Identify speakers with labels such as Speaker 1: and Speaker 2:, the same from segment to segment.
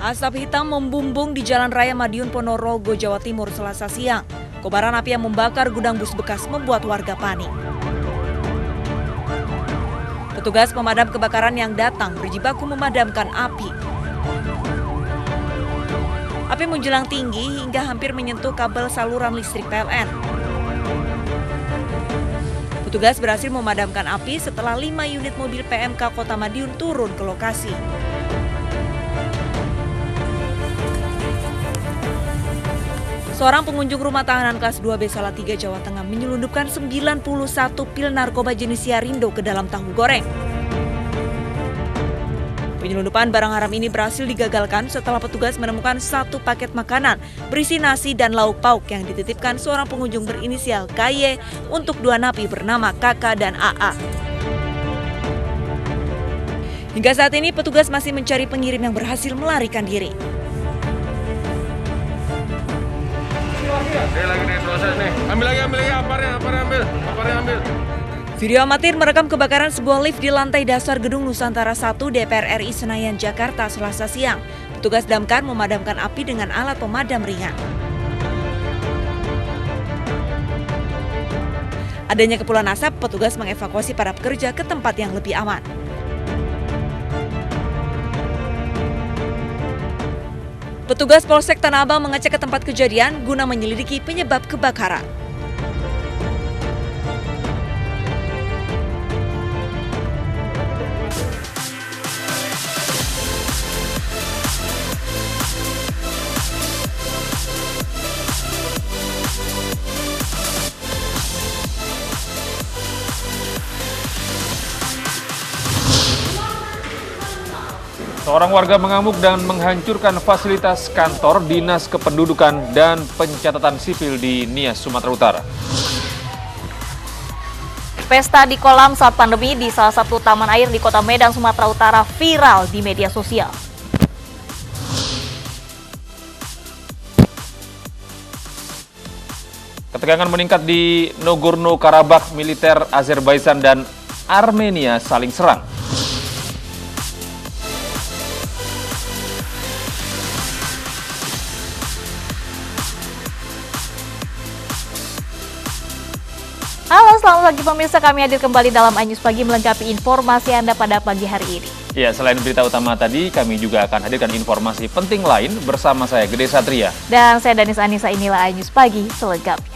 Speaker 1: Asap hitam membumbung di Jalan Raya Madiun Ponorogo, Jawa Timur Selasa siang. Kobaran api yang membakar gudang bus bekas membuat warga panik. Petugas pemadam kebakaran yang datang berjibaku memadamkan api. Api menjulang tinggi hingga hampir menyentuh kabel saluran listrik PLN. Petugas berhasil memadamkan api setelah 5 unit mobil PMK Kota Madiun turun ke lokasi. Seorang pengunjung rumah tahanan kelas 2B Salatiga, Jawa Tengah menyelundupkan 91 pil narkoba jenis Yarindo ke dalam tahu goreng. Penyelundupan barang haram ini berhasil digagalkan setelah petugas menemukan 1 paket makanan berisi nasi dan lauk pauk yang dititipkan seorang pengunjung berinisial KY untuk 2 napi bernama KK dan AA. Hingga saat ini petugas masih mencari pengirim yang berhasil melarikan diri.
Speaker 2: Lagi nih proses nih. Ambil lagi, aparnya ambil.
Speaker 1: Video amatir merekam kebakaran sebuah lift di lantai dasar Gedung Nusantara 1 DPR RI Senayan, Jakarta, Selasa siang. Petugas damkar memadamkan api dengan alat pemadam ringan. Adanya kepulan asap, petugas mengevakuasi para pekerja ke tempat yang lebih aman. Petugas Polsek Tanah Abang mengecek ke tempat kejadian guna menyelidiki penyebab kebakaran.
Speaker 2: Seorang warga mengamuk dan menghancurkan fasilitas kantor Dinas Kependudukan dan Pencatatan Sipil di Nias, Sumatera Utara.
Speaker 3: Pesta di kolam saat pandemi di salah satu taman air di Kota Medan, Sumatera Utara viral di media sosial.
Speaker 2: Ketegangan meningkat di Nagorno-Karabakh, militer Azerbaijan dan Armenia saling serang.
Speaker 3: Halo, selamat pagi pemirsa, kami hadir kembali dalam iNews Pagi melengkapi informasi Anda pada pagi hari ini.
Speaker 2: Ya, selain berita utama tadi, kami juga akan hadirkan informasi penting lain bersama saya, Gede Satria.
Speaker 3: Dan saya Danis Anissa, inilah iNews Pagi selengkapnya.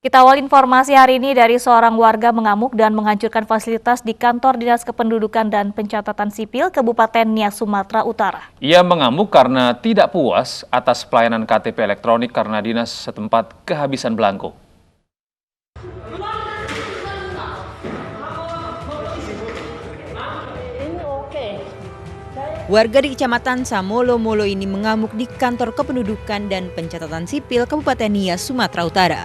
Speaker 3: Kita awal informasi hari ini dari seorang warga mengamuk dan menghancurkan fasilitas di kantor Dinas Kependudukan dan Pencatatan Sipil Kabupaten Nias, Sumatera Utara.
Speaker 2: Ia mengamuk karena tidak puas atas pelayanan KTP elektronik karena dinas setempat kehabisan belangko.
Speaker 1: Warga di Kecamatan Samolo-Molo ini mengamuk di kantor Kependudukan dan Pencatatan Sipil Kabupaten Nias, Sumatera Utara.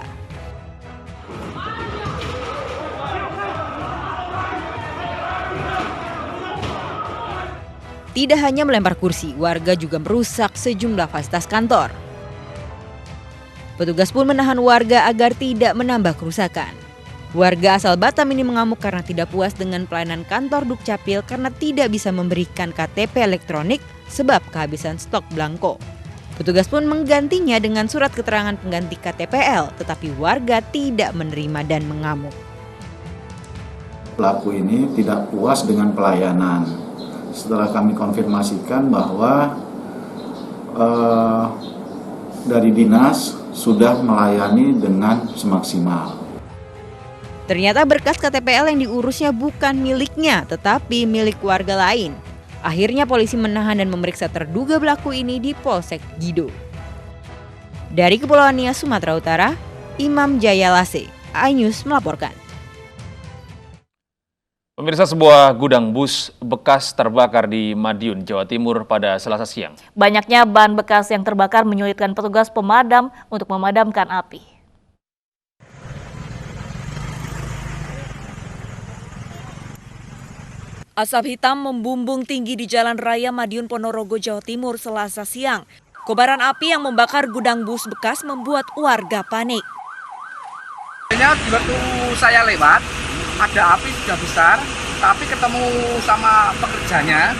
Speaker 1: Tidak hanya melempar kursi, warga juga merusak sejumlah fasilitas kantor. Petugas pun menahan warga agar tidak menambah kerusakan. Warga asal Batam ini mengamuk karena tidak puas dengan pelayanan kantor Dukcapil karena tidak bisa memberikan KTP elektronik sebab kehabisan stok belangko. Petugas pun menggantinya dengan surat keterangan pengganti KTPL, tetapi warga tidak menerima dan mengamuk.
Speaker 4: Pelaku ini tidak puas dengan pelayanan. Setelah kami konfirmasikan bahwa dari dinas sudah melayani dengan semaksimal.
Speaker 1: Ternyata berkas KTPL yang diurusnya bukan miliknya, tetapi milik warga lain. Akhirnya polisi menahan dan memeriksa terduga pelaku ini di Polsek Gido. Dari Kepulauan Nias, Sumatera Utara, Imam Jaya Lase, iNews melaporkan.
Speaker 2: Pemirsa, sebuah gudang bus bekas terbakar di Madiun, Jawa Timur pada Selasa siang.
Speaker 3: Banyaknya ban bekas yang terbakar menyulitkan petugas pemadam untuk memadamkan api.
Speaker 1: Asap hitam membumbung tinggi di Jalan Raya Madiun Ponorogo, Jawa Timur Selasa siang. Kobaran api yang membakar gudang bus bekas membuat warga panik.
Speaker 5: Waktu saya lewat, ada api sudah besar, tapi ketemu sama pekerjanya,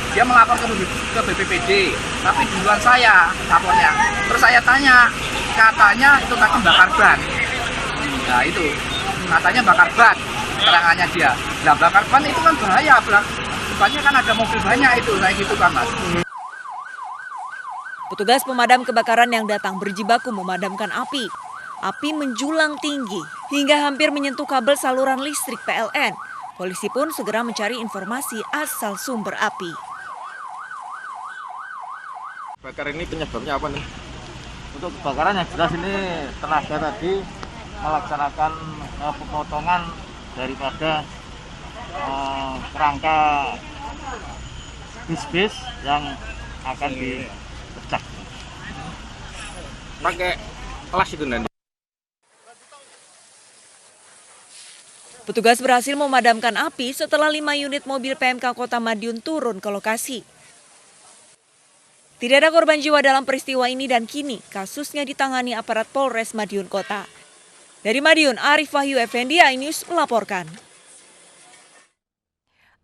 Speaker 5: dia melapor ke BPBD, tapi duluan saya lapornya. Terus saya tanya, katanya itu tadi bakar ban. Nah itu, katanya bakar ban, keterangannya dia. Nah bakar ban itu kan bahaya, bannya kan ada mobil banyak itu, kayak gitu kan Mas.
Speaker 1: Petugas pemadam kebakaran yang datang berjibaku memadamkan api. Api menjulang tinggi hingga hampir menyentuh kabel saluran listrik PLN. Polisi pun segera mencari informasi asal sumber api.
Speaker 6: Bakar ini penyebabnya apa nih? Untuk kebakaran yang jelas ini tenaga tadi melaksanakan pemotongan daripada kerangka bis-bis yang akan dipecah. Pakai kelas itu nanti.
Speaker 1: Petugas berhasil memadamkan api setelah 5 unit mobil PMK Kota Madiun turun ke lokasi. Tidak ada korban jiwa dalam peristiwa ini dan kini kasusnya ditangani aparat Polres Madiun Kota. Dari Madiun, Arif Wahyu Effendi, iNews melaporkan.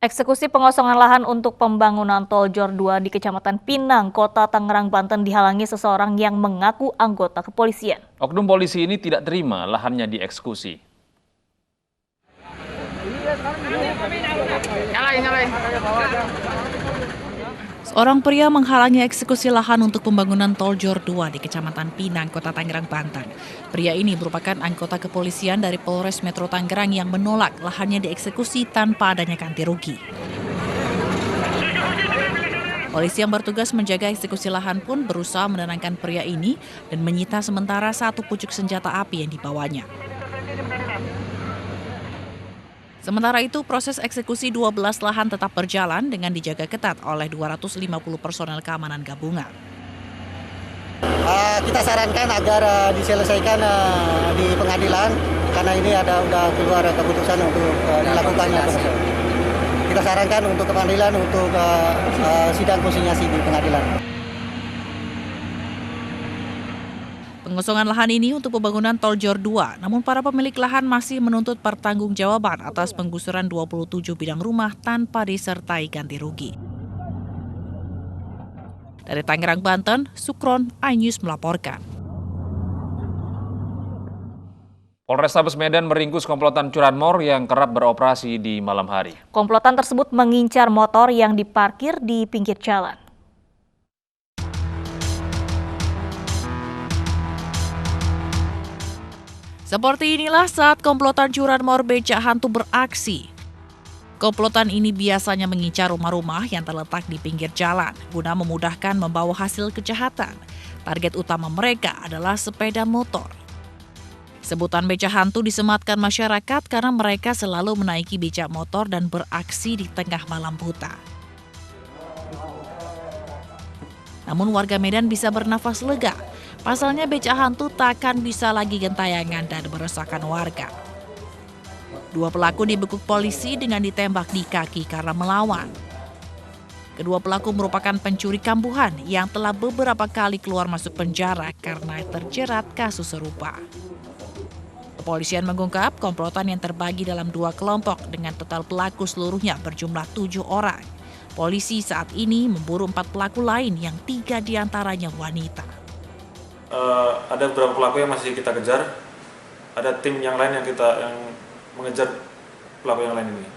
Speaker 3: Eksekusi pengosongan lahan untuk pembangunan Tol Jor 2 di Kecamatan Pinang, Kota Tangerang, Banten dihalangi seseorang yang mengaku anggota kepolisian.
Speaker 2: Oknum polisi ini tidak terima lahannya dieksekusi.
Speaker 7: Seorang pria menghalangi eksekusi lahan untuk pembangunan Tol Jor 2 di Kecamatan Pinang, Kota Tangerang, Banten. Pria ini merupakan anggota kepolisian dari Polres Metro Tangerang yang menolak lahannya dieksekusi tanpa adanya ganti rugi. Polisi yang bertugas menjaga eksekusi lahan pun berusaha menenangkan pria ini dan menyita sementara 1 pucuk senjata api yang dibawanya. Sementara itu, proses eksekusi 12 lahan tetap berjalan dengan dijaga ketat oleh 250 personel keamanan gabungan.
Speaker 8: Kita sarankan agar diselesaikan di pengadilan karena ini udah keluar keputusan untuk dilakukannya. Kita sarankan untuk ke pengadilan untuk sidang konsinyasi di pengadilan.
Speaker 7: Pengosongan lahan ini untuk pembangunan Tol Jor 2, namun para pemilik lahan masih menuntut pertanggungjawaban atas penggusuran 27 bidang rumah tanpa disertai ganti rugi. Dari Tangerang, Banten, Sukron, iNews melaporkan.
Speaker 2: Polrestabes Medan meringkus komplotan curanmor yang kerap beroperasi di malam hari.
Speaker 3: Komplotan tersebut mengincar motor yang diparkir di pinggir jalan.
Speaker 7: Seperti inilah saat komplotan curanmor becak hantu beraksi. Komplotan ini biasanya mengincar rumah-rumah yang terletak di pinggir jalan guna memudahkan membawa hasil kejahatan. Target utama mereka adalah sepeda motor. Sebutan becak hantu disematkan masyarakat karena mereka selalu menaiki becak motor dan beraksi di tengah malam buta. Namun warga Medan bisa bernafas lega. Pasalnya becak hantu takkan bisa lagi gentayangan dan meresahkan warga. 2 pelaku dibekuk polisi dengan ditembak di kaki karena melawan. Kedua pelaku merupakan pencuri kambuhan yang telah beberapa kali keluar masuk penjara karena terjerat kasus serupa. Kepolisian mengungkap komplotan yang terbagi dalam 2 kelompok dengan total pelaku seluruhnya berjumlah 7 orang. Polisi saat ini memburu 4 pelaku lain yang 3 diantaranya wanita.
Speaker 9: Ada beberapa pelaku yang masih kita kejar, ada tim yang lain yang mengejar pelaku yang lain ini.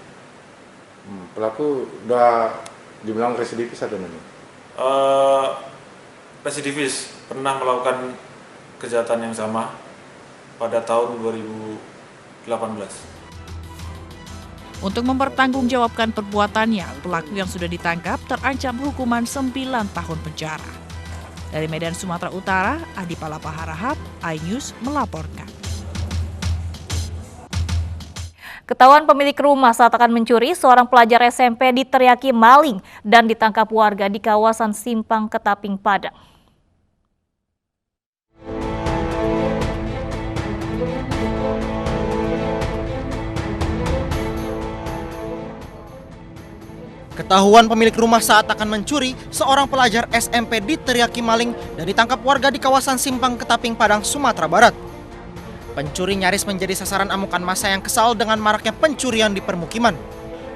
Speaker 10: Pelaku udah dibilang residivis atau mana?
Speaker 9: Residivis, pernah melakukan kejahatan yang sama pada tahun 2018.
Speaker 7: Untuk mempertanggungjawabkan perbuatannya, pelaku yang sudah ditangkap terancam hukuman 9 tahun penjara. Dari Medan, Sumatera Utara, Adi Palapa Harahap, iNews melaporkan.
Speaker 3: Ketahuan pemilik rumah saat akan mencuri, seorang pelajar SMP diteriaki maling dan ditangkap warga di kawasan Simpang Ketaping, Padang.
Speaker 11: Ketahuan pemilik rumah saat akan mencuri, seorang pelajar SMP diteriaki maling dan ditangkap warga di kawasan Simpang Ketaping, Padang, Sumatera Barat. Pencuri nyaris menjadi sasaran amukan massa yang kesal dengan maraknya pencurian di permukiman.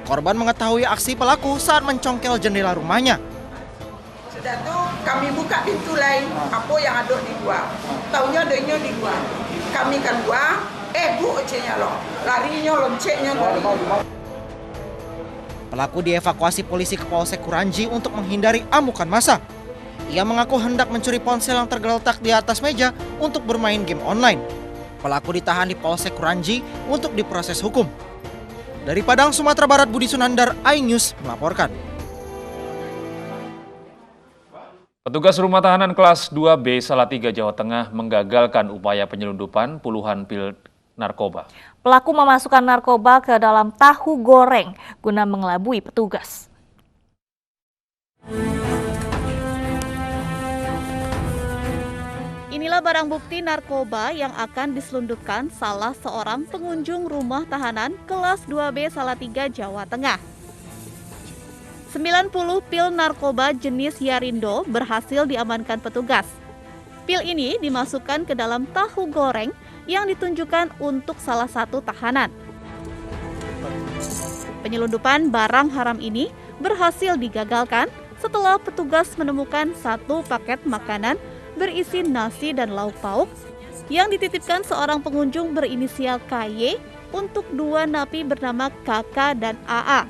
Speaker 11: Korban mengetahui aksi pelaku saat mencongkel jendela rumahnya.
Speaker 12: Sudah tuh kami buka pintu lain, apa yang ada di luar. Taunya adanya di luar. Kami keluar, bu ocenya loh, larinya loncengnya dari.
Speaker 11: Pelaku dievakuasi polisi ke Polsek Kuranji untuk menghindari amukan massa. Ia mengaku hendak mencuri ponsel yang tergeletak di atas meja untuk bermain game online. Pelaku ditahan di Polsek Kuranji untuk diproses hukum. Dari Padang, Sumatera Barat, Budi Sunandar, iNews melaporkan.
Speaker 2: Petugas rumah tahanan kelas 2B Salatiga, Jawa Tengah menggagalkan upaya penyelundupan puluhan pil narkoba.
Speaker 3: Pelaku memasukkan narkoba ke dalam tahu goreng guna mengelabui petugas.
Speaker 13: Inilah barang bukti narkoba yang akan diselundupkan salah seorang pengunjung rumah tahanan kelas 2B Salatiga, Jawa Tengah. 90 pil narkoba jenis Yarindo berhasil diamankan petugas. Pil ini dimasukkan ke dalam tahu goreng yang ditunjukkan untuk salah satu tahanan. Penyelundupan barang haram ini berhasil digagalkan setelah petugas menemukan satu paket makanan berisi nasi dan lauk pauk yang dititipkan seorang pengunjung berinisial KY untuk dua napi bernama KK dan AA.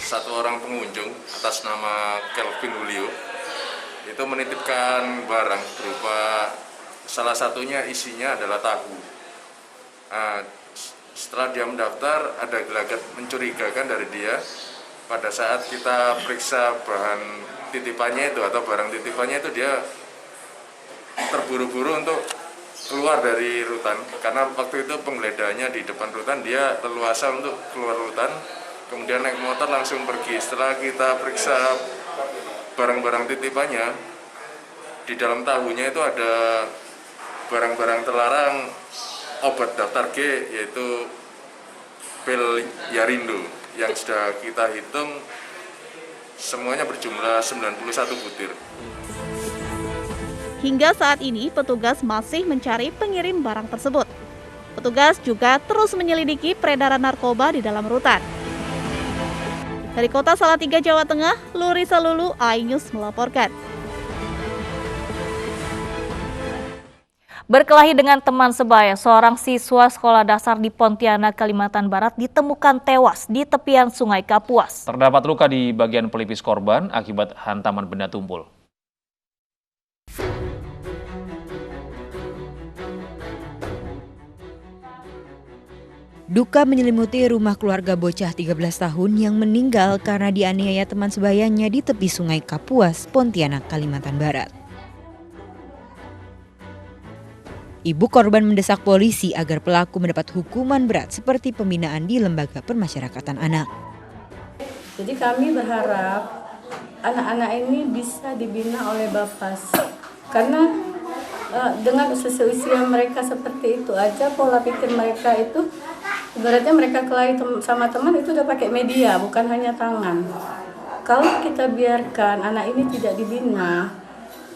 Speaker 14: Satu orang pengunjung atas nama Kelvin Julio itu menitipkan barang berupa salah satunya isinya adalah tahu. Setelah dia mendaftar, ada gelagat mencurigakan dari dia. Pada saat kita periksa bahan titipannya itu atau barang titipannya itu, dia terburu-buru untuk keluar dari rutan. Karena waktu itu penggeledahannya di depan rutan, dia leluasa untuk keluar rutan, kemudian naik motor langsung pergi. Setelah kita periksa barang-barang titipannya, di dalam tahunya itu ada barang-barang terlarang obat daftar G, yaitu pil Yarindo yang sudah kita hitung semuanya berjumlah 91 butir.
Speaker 13: Hingga saat ini petugas masih mencari pengirim barang tersebut. Petugas juga terus menyelidiki peredaran narkoba di dalam rutan. Dari Kota Salatiga, Jawa Tengah, Lurisa Lulu, iNews melaporkan.
Speaker 3: Berkelahi dengan teman sebaya, seorang siswa sekolah dasar di Pontianak, Kalimantan Barat ditemukan tewas di tepian Sungai Kapuas.
Speaker 2: Terdapat luka di bagian pelipis korban akibat hantaman benda tumpul.
Speaker 1: Duka menyelimuti rumah keluarga bocah 13 tahun yang meninggal karena dianiaya teman sebayanya di tepi Sungai Kapuas, Pontianak, Kalimantan Barat. Ibu korban mendesak polisi agar pelaku mendapat hukuman berat seperti pembinaan di lembaga permasyarakatan anak.
Speaker 15: Jadi kami berharap anak-anak ini bisa dibina oleh Bapas, karena dengan usia mereka seperti itu aja, pola pikir mereka itu ibaratnya mereka kelahi sama teman itu udah pakai media, bukan hanya tangan. Kalau kita biarkan anak ini tidak dibina,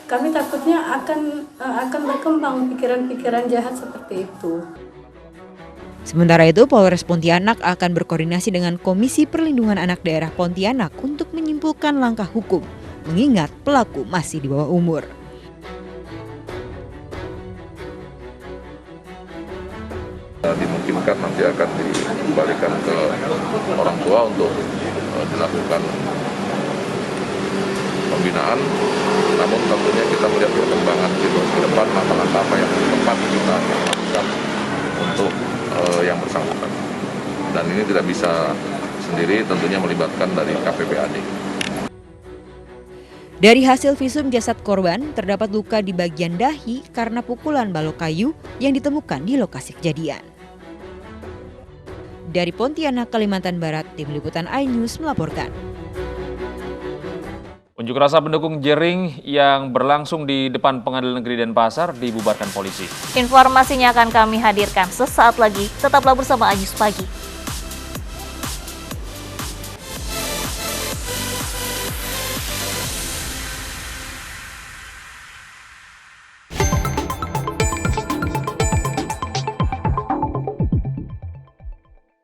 Speaker 15: kami takutnya akan berkembang pikiran-pikiran jahat seperti itu.
Speaker 1: Sementara itu, Polres Pontianak akan berkoordinasi dengan Komisi Perlindungan Anak Daerah Pontianak untuk menyimpulkan langkah hukum, mengingat pelaku masih di bawah umur.
Speaker 16: Dimungkinkan nanti akan dikembalikan ke orang tua untuk dilakukan pembinaan, namun tentunya kita melihat perkembangan situasi ke depan, langkah-langkah apa yang tepat kita lakukan untuk yang bersangkutan. Dan ini tidak bisa sendiri, tentunya melibatkan dari KPPAD.
Speaker 1: Dari hasil visum jasad korban, terdapat luka di bagian dahi karena pukulan balok kayu yang ditemukan di lokasi kejadian. Dari Pontianak, Kalimantan Barat, Tim Liputan iNews melaporkan.
Speaker 2: Unjuk rasa pendukung Jering yang berlangsung di depan Pengadilan Negeri Denpasar dibubarkan polisi.
Speaker 3: Informasinya akan kami hadirkan sesaat lagi. Tetaplah bersama iNews Pagi.